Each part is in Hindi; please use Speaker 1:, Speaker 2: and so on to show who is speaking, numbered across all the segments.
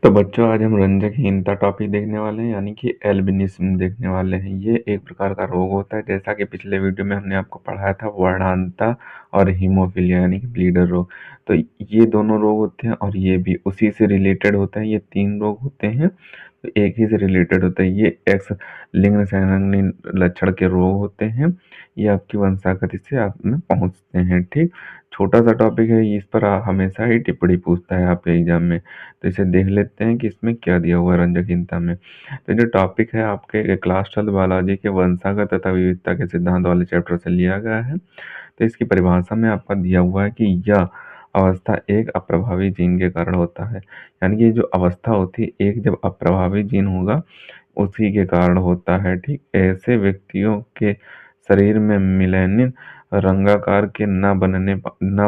Speaker 1: तो बच्चों आज हम रंजकहीनता टॉपिक देखने वाले हैं यानी कि एल्बिनिज्म देखने वाले हैं। ये एक प्रकार का रोग होता है, जैसा कि पिछले वीडियो में हमने आपको पढ़ाया था वर्णांतता और हीमोफीलिया यानी कि ब्लीडर रोग। तो ये दोनों रोग होते हैं और ये भी उसी से रिलेटेड होते हैं। ये तीन रोग होते हैं तो एक ही से रिलेटेड होता है। ये एक्स लिंग संलग्न लक्षण के रोग होते हैं। ये आपकी वंशागति से आप में पहुंचते हैं। ठीक, छोटा सा टॉपिक है, इस पर हमेशा ही टिप्पणी पूछता है आपके एग्जाम में। तो इसे देख लेते हैं कि इसमें क्या दिया हुआ है रंजकहीनता में। तो जो टॉपिक है आपके क्लास 12 बायोलॉजी के वंशागत तथा विविधता के सिद्धांत वाले चैप्टर से लिया गया है। तो इसकी परिभाषा में आपका दिया हुआ है कि यह अवस्था एक अप्रभावी जीन के कारण होता है। यानी कि जो अवस्था होती है एक जब अप्रभावी जीन होगा उसी के कारण होता है। ठीक, ऐसे व्यक्तियों के शरीर में मिलेनिन रंगाकार के न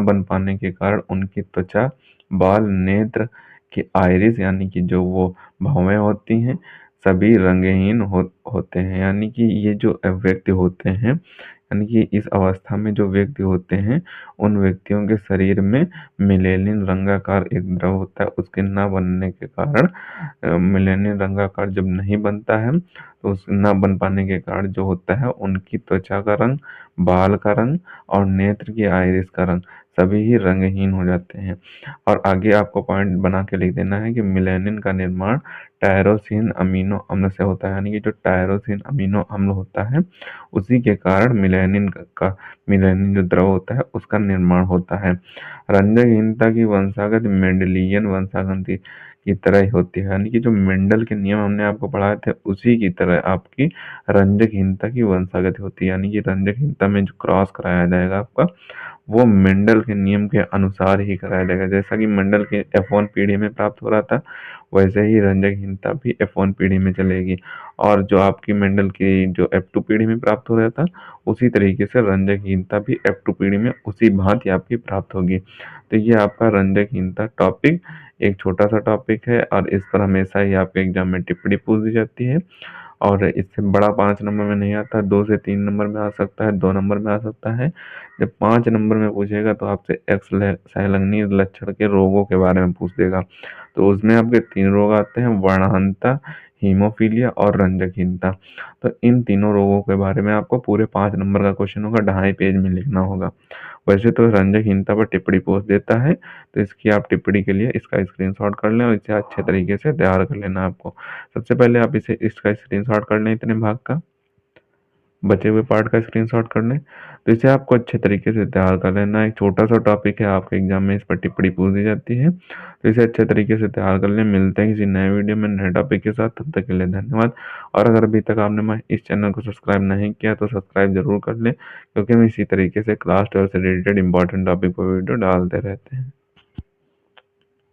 Speaker 1: बन पाने के कारण उनकी त्वचा, बाल, नेत्र की आइरिस यानी कि जो वो भौहें होती हैं सभी रंगहीन होते हैं। यानी कि ये जो व्यक्ति होते हैं, यानी कि इस अवस्था में जो व्यक्ति होते हैं उन व्यक्तियों के शरीर में मिलेनिन रंगाकार एक द्रव होता है, उसके न बनने के कारण मिलेनियन रंगाकार जब नहीं बनता है तो उस न बन पाने के कारण जो होता है उनकी त्वचा का रंग, बाल का रंग और नेत्र की आइरिस का रंग सभी ही रंगहीन हो जाते हैं। और आगे आपको पॉइंट बना के लिख देना है कि मिलेनिन का निर्माण टायरोसिन अमीनो अम्ल से होता है। यानी कि जो टायरोसिन अमीनो अम्ल होता है उसी के कारण मिलेनिन जो द्रव होता है उसका निर्माण होता है। रंजकहीनता की वंशागत मेंडेलियन वंशागति की तरह ही होती है। यानी कि जो मेंडल के नियम हमने आपको पढ़ाए थे उसी की तरह आपकी रंजकहीनता की वंशागति होती है। यानी कि रंजकहीनता में जो क्रॉस कराया जाएगा आपका वो मेंडल के नियम के अनुसार ही कराया जाएगा। जैसा कि मेंडल के F1 पीढ़ी में प्राप्त हो रहा था वैसे ही रंजकहीनता भी F1 पीढ़ी में चलेगी। और जो आपकी मेंडल की जो F2 पीढ़ी में प्राप्त हो रहा था उसी तरीके से रंजकहीनता भी F2 पीढ़ी में उसी भांति आपकी प्राप्त होगी। तो ये आपका रंजकहीनता टॉपिक एक छोटा सा टॉपिक है और इस पर हमेशा ही आपके एग्जाम में टिप्पणी पूछ दी जाती है। और इससे बड़ा 5 नंबर में नहीं आता, 2 से 3 नंबर में आ सकता है, 2 नंबर में आ सकता है। जब 5 नंबर में पूछेगा तो आपसे एक्स संलग्नी लक्षण के रोगों के बारे में पूछ देगा। तो उसमें आपके 3 रोग आते हैं, वर्णांतता, हीमोफीलिया और रंजकहीनता। तो इन तीनों रोगों के बारे में आपको पूरे 5 नंबर का क्वेश्चन होगा, 2.5 पेज में लिखना होगा। वैसे तो रंजकहीनता पर टिप्पणी पूछ देता है, तो इसकी आप टिप्पणी के लिए इसका स्क्रीनशॉट कर लें और इसे अच्छे तरीके से तैयार कर लेना आपको। सबसे पहले आप इसका स्क्रीनशॉट कर लें, इतने भाग का बचे हुए पार्ट का स्क्रीनशॉट कर लें। तो इसे आपको अच्छे तरीके से तैयार कर लेना है। एक छोटा सा टॉपिक है, आपके एग्जाम में इस पर टिप्पणी पूछ दी जाती है, तो इसे अच्छे तरीके से तैयार कर लें। मिलते हैं किसी नए वीडियो में नए टॉपिक के साथ, तब तक के लिए धन्यवाद। और अगर अभी तक आपने इस चैनल को सब्सक्राइब नहीं किया तो सब्सक्राइब जरूर कर लें, क्योंकि हम इसी तरीके से क्लास 12 से रिलेटेड इंपॉर्टेंट टॉपिक पर वीडियो डालते रहते हैं।